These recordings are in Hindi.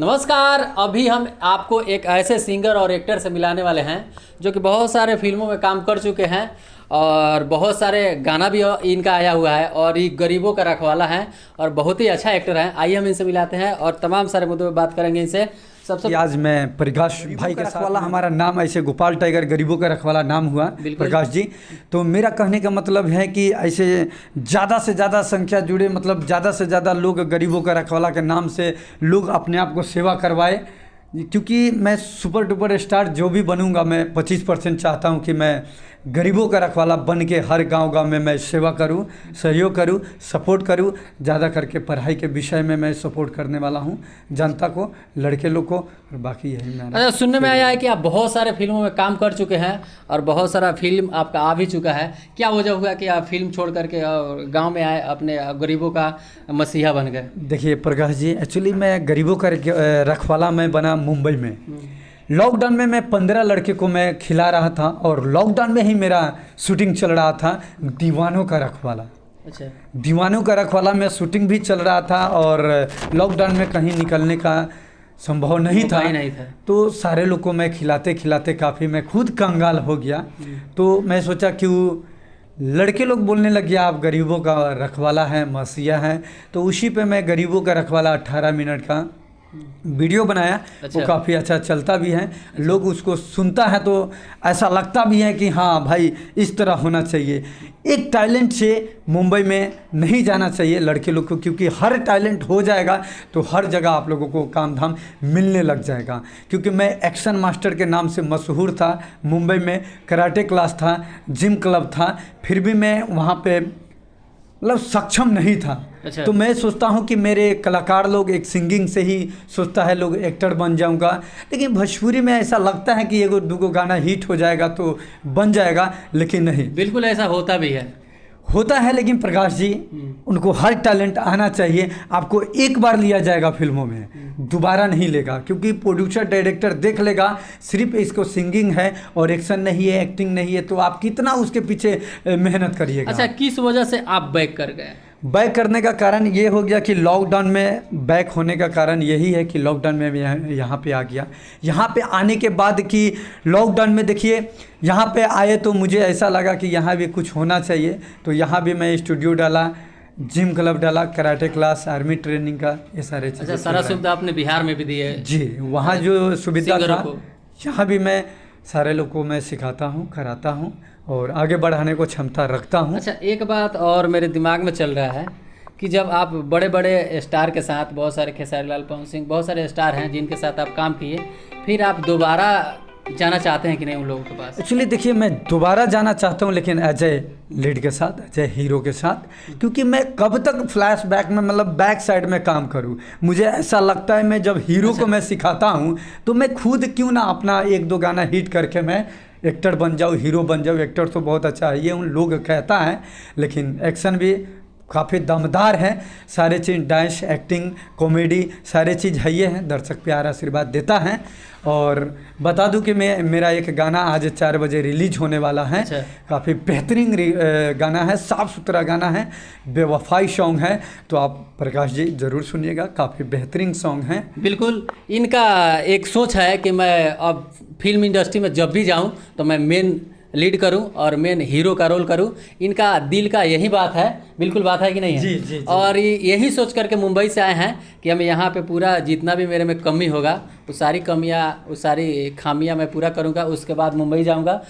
नमस्कार। अभी हम आपको एक ऐसे सिंगर और एक्टर से मिलाने वाले हैं जो कि बहुत सारे फिल्मों में काम कर चुके हैं और बहुत सारे गाना भी इनका आया हुआ है और ये गरीबों का रखवाला है और बहुत ही अच्छा एक्टर है। आइए हम इनसे मिलाते हैं और तमाम सारे मुद्दों पर बात करेंगे इनसे। सबसे आज मैं प्रकाश भाई के रखवाला, हमारा नाम ऐसे गोपाल टाइगर गरीबों का रखवाला नाम हुआ प्रकाश जी। तो मेरा कहने का मतलब है कि ऐसे ज़्यादा से ज़्यादा संख्या जुड़े, मतलब ज़्यादा से ज़्यादा लोग गरीबों का रखवाला के नाम से लोग अपने आप को सेवा करवाए, क्योंकि मैं सुपर डुपर स्टार जो भी बनूंगा मैं 25% चाहता हूं कि मैं गरीबों का रखवाला बन के हर गांव में मैं सेवा करूं, सहयोग करूं, सपोर्ट करूं। ज़्यादा करके पढ़ाई के विषय में मैं सपोर्ट करने वाला हूं जनता को, लड़के लोग को, और बाकी यही मैं। अच्छा, सुनने में आया है कि आप बहुत सारे फिल्मों में काम कर चुके हैं और बहुत सारा फिल्म आपका आ भी चुका है। क्या वजह हुआ कि आप फिल्म छोड़ करके गाँव में आए, अपने गरीबों का मसीहा बन गए? देखिए प्रकाश जी, एक्चुअली मैं गरीबों का रखवाला मैं बना मुंबई में। लॉकडाउन में मैं 15 लड़के को मैं खिला रहा था और लॉकडाउन में ही मेरा शूटिंग चल रहा था दीवानों का रखवाला। अच्छा, दीवानों का रखवाला में शूटिंग भी चल रहा था और लॉकडाउन में कहीं निकलने का संभव नहीं था। तो सारे लोग को मैं खिलाते खिलाते काफ़ी मैं खुद कंगाल हो गया। तो मैं सोचा कि लड़के लोग बोलने लग गया आप गरीबों का रखवाला है, मसीहा है। तो उसी पे मैं गरीबों का रखवाला 18 मिनट का वीडियो बनाया। अच्छा। वो काफ़ी अच्छा चलता भी है। अच्छा। लोग उसको सुनता है तो ऐसा लगता भी है कि हाँ भाई इस तरह होना चाहिए। एक टैलेंट से मुंबई में नहीं जाना चाहिए लड़के लोग को, क्योंकि हर टैलेंट हो जाएगा तो हर जगह आप लोगों को काम धाम मिलने लग जाएगा। क्योंकि मैं एक्शन मास्टर के नाम से मशहूर था मुंबई में, कराटे क्लास था, जिम क्लब था, फिर भी मैं वहाँ पे मतलब सक्षम नहीं था। अच्छा। तो मैं सोचता हूँ कि मेरे कलाकार लोग एक सिंगिंग से ही सोचता है लोग एक्टर बन जाऊँगा, लेकिन भोजपुरी में ऐसा लगता है कि एगो दूगो गाना हिट हो जाएगा तो बन जाएगा, लेकिन नहीं। बिल्कुल ऐसा होता भी है, लेकिन प्रकाश जी उनको हर टैलेंट आना चाहिए। आपको एक बार लिया जाएगा फिल्मों में, दोबारा नहीं लेगा, क्योंकि प्रोड्यूसर डायरेक्टर देख लेगा सिर्फ इसको सिंगिंग है और एक्शन नहीं है, एक्टिंग नहीं है, तो आप कितना उसके पीछे मेहनत करिएगा। अच्छा, किस वजह से आप बैक कर गए? बैक करने का कारण ये हो गया कि लॉकडाउन में बैक होने का कारण यही है कि लॉकडाउन में मैं यहाँ पे आ गया। यहाँ पे आने के बाद कि लॉकडाउन में देखिए यहाँ पे आए तो मुझे ऐसा लगा कि यहाँ भी कुछ होना चाहिए। तो यहाँ भी मैं स्टूडियो डाला, जिम क्लब डाला, कराटे क्लास, आर्मी ट्रेनिंग का, ये सारे चीज़ें। अच्छा, सारा सुविधा आपने बिहार में भी दी है? जी, वहाँ जो सुविधा था यहाँ भी मैं सारे लोग को मैं सिखाता हूँ, कराता हूँ और आगे बढ़ाने को क्षमता रखता हूँ। अच्छा, एक बात और मेरे दिमाग में चल रहा है कि जब आप बड़े बड़े स्टार के साथ, बहुत सारे खेसारी लाल, पवन सिंह, बहुत सारे स्टार हैं जिनके साथ आप काम किए, फिर आप दोबारा जाना चाहते हैं कि नहीं उन लोगों के पास? एक्चुअली देखिए, मैं दोबारा जाना चाहता हूं, लेकिन अजय लीड के साथ, अजय हीरो के साथ, क्योंकि मैं कब तक फ्लैशबैक में मतलब बैक साइड में काम करूं। मुझे ऐसा लगता है मैं जब हीरो को मैं सिखाता हूं तो मैं खुद क्यों ना अपना एक दो गाना हिट करके मैं एक्टर बन जाऊँ, हीरो बन जाऊँ। एक्टर तो बहुत अच्छा है ये उन लोग कहता है, लेकिन एक्शन भी काफ़ी दमदार है। सारे चीज़ डांस, एक्टिंग, कॉमेडी सारे चीज़ है ये है। दर्शक प्यार आशीर्वाद देता है। और बता दूं कि मेरा एक गाना आज 4 बजे रिलीज होने वाला है। अच्छा। काफ़ी बेहतरीन गाना है, साफ़ सुथरा गाना है, बेवफाई सॉन्ग है। तो आप प्रकाश जी ज़रूर सुनिएगा, काफ़ी बेहतरीन सॉन्ग है। बिल्कुल। इनका एक सोच है कि मैं अब फिल्म इंडस्ट्री में जब भी जाऊं तो मैं मेन लीड करूं और मेन हीरो का रोल करूं। इनका दिल का यही बात है, बिल्कुल बात है कि नहीं है? जी, जी, जी। और यही सोच करके मुंबई से आए हैं कि हम यहाँ पे पूरा जितना भी मेरे में कमी होगा वो सारी कमियाँ, वो सारी खामियाँ मैं पूरा करूँगा। उसके बाद मुंबई जाऊँगा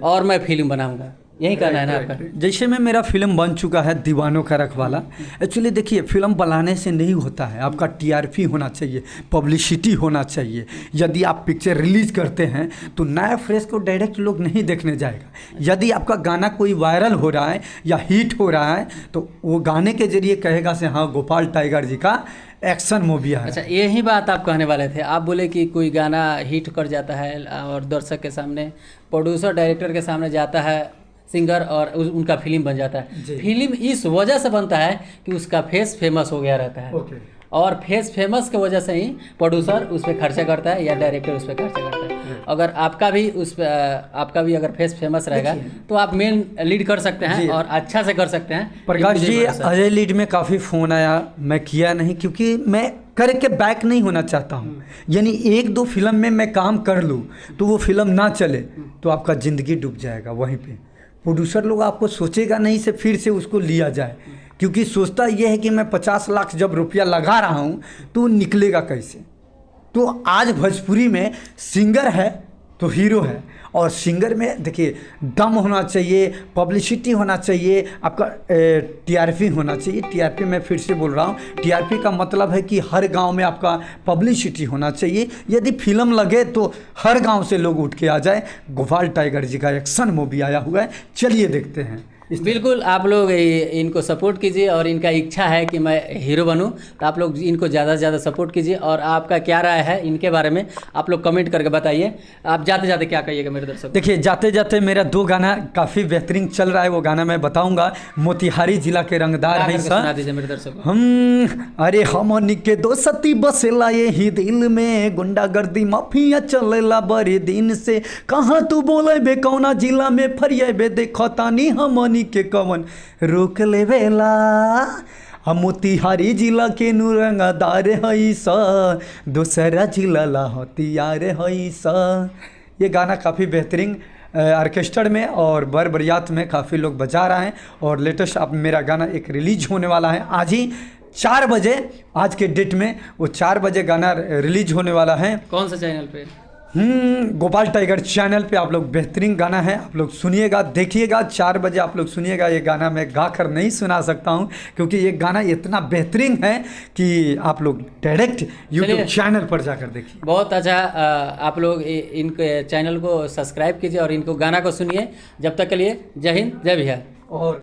और मैं फिल्म बनाऊँगा। यही कहना है ना आपका? जैसे में मेरा फिल्म बन चुका है दीवानों का रखवाला। एक्चुअली देखिए, फिल्म बनाने से नहीं होता है, आपका टीआरपी होना चाहिए, पब्लिसिटी होना चाहिए। यदि आप पिक्चर रिलीज करते हैं तो नया फ्रेश को डायरेक्ट लोग नहीं देखने जाएगा। यदि आपका गाना कोई वायरल हो रहा है या हिट हो रहा है तो वो गाने के जरिए कहेगा से हाँ गोपाल टाइगर जी का एक्शन मूवी है। अच्छा, यही बात आप कहने वाले थे। आप बोले कि कोई गाना हिट कर जाता है और दर्शक के सामने, प्रोड्यूसर डायरेक्टर के सामने जाता है सिंगर और उनका फिल्म बन जाता है। फिल्म इस वजह से बनता है कि उसका फेस फेमस हो गया रहता है। और फेस फेमस के वजह से ही प्रोड्यूसर उस पर खर्चा करता है या डायरेक्टर उस पर खर्चा करता है। अगर आपका भी अगर फेस फेमस रहेगा तो आप मेन लीड कर सकते हैं और अच्छा से कर सकते हैं। प्रकाश जी, अजय लीड में काफ़ी फ़ोन आया, मैं किया नहीं, क्योंकि मैं करके बैक नहीं होना चाहता हूँ। यानी एक दो फिल्म में मैं काम कर लूँ तो वो फिल्म ना चले तो आपका ज़िंदगी डूब जाएगा वहीं पे। प्रोड्यूसर लोग आपको सोचेगा नहीं से फिर से उसको लिया जाए, क्योंकि सोचता यह है कि मैं 50 लाख जब रुपया लगा रहा हूँ तो निकलेगा कैसे। तो आज भोजपुरी में सिंगर है तो हीरो है, और सिंगर में देखिए दम होना चाहिए, पब्लिसिटी होना चाहिए, आपका टीआरपी होना चाहिए। टीआरपी मैं फिर से बोल रहा हूँ, टीआरपी का मतलब है कि हर गांव में आपका पब्लिसिटी होना चाहिए। यदि फिल्म लगे तो हर गांव से लोग उठ के आ जाए। गोपाल टाइगर जी का एक्शन मूवी आया हुआ है, चलिए देखते हैं। बिल्कुल, आप लोग इनको सपोर्ट कीजिए, और इनका इच्छा है कि मैं हीरो बनूं, तो आप लोग इनको ज़्यादा से ज़्यादा सपोर्ट कीजिए। और आपका क्या राय है इनके बारे में आप लोग कमेंट करके बताइए। आप जाते जाते क्या कहिएगा मेरे दर्शक? देखिए, जाते जाते मेरा 2 गाना काफ़ी बेहतरीन चल रहा है, वो गाना मैं बताऊंगा। मोतिहारी जिला के रंगदार है सर, सुना दीजिए मेरे दर्शक। अरे हमनी के दोस्ती बसेला यही दिल में, गुंडागर्दी माफिया चलेला बड़े दिन से, कहाँ तू बोले बे कौना जिला में फरिए बे, देखो तानी हमनी के कवन रोक ले बेला। हम मोतिहारी जिला के रंगदार हई सा, दूसरा जिला ला हथियार हई सा। ये गाना काफ़ी बेहतरीन ऑर्केस्ट्रा में और बर बरियात में काफ़ी लोग बजा रहे हैं। और लेटेस्ट अब मेरा गाना एक रिलीज होने वाला है आज ही 4 बजे, आज के डेट में वो 4 बजे गाना रिलीज होने वाला है। कौन सा चैनल पे? गोपाल टाइगर चैनल पे। आप लोग बेहतरीन गाना है, आप लोग सुनिएगा, देखिएगा। 4 बजे आप लोग सुनिएगा। ये गाना मैं गा कर नहीं सुना सकता हूँ, क्योंकि ये गाना इतना बेहतरीन है कि आप लोग डायरेक्ट यूट्यूब चैनल पर जाकर देखिए। बहुत अच्छा। आप लोग इनके चैनल को सब्सक्राइब कीजिए और इनको गाना को सुनिए। जब तक के लिए जय हिंद, जय बिहार। और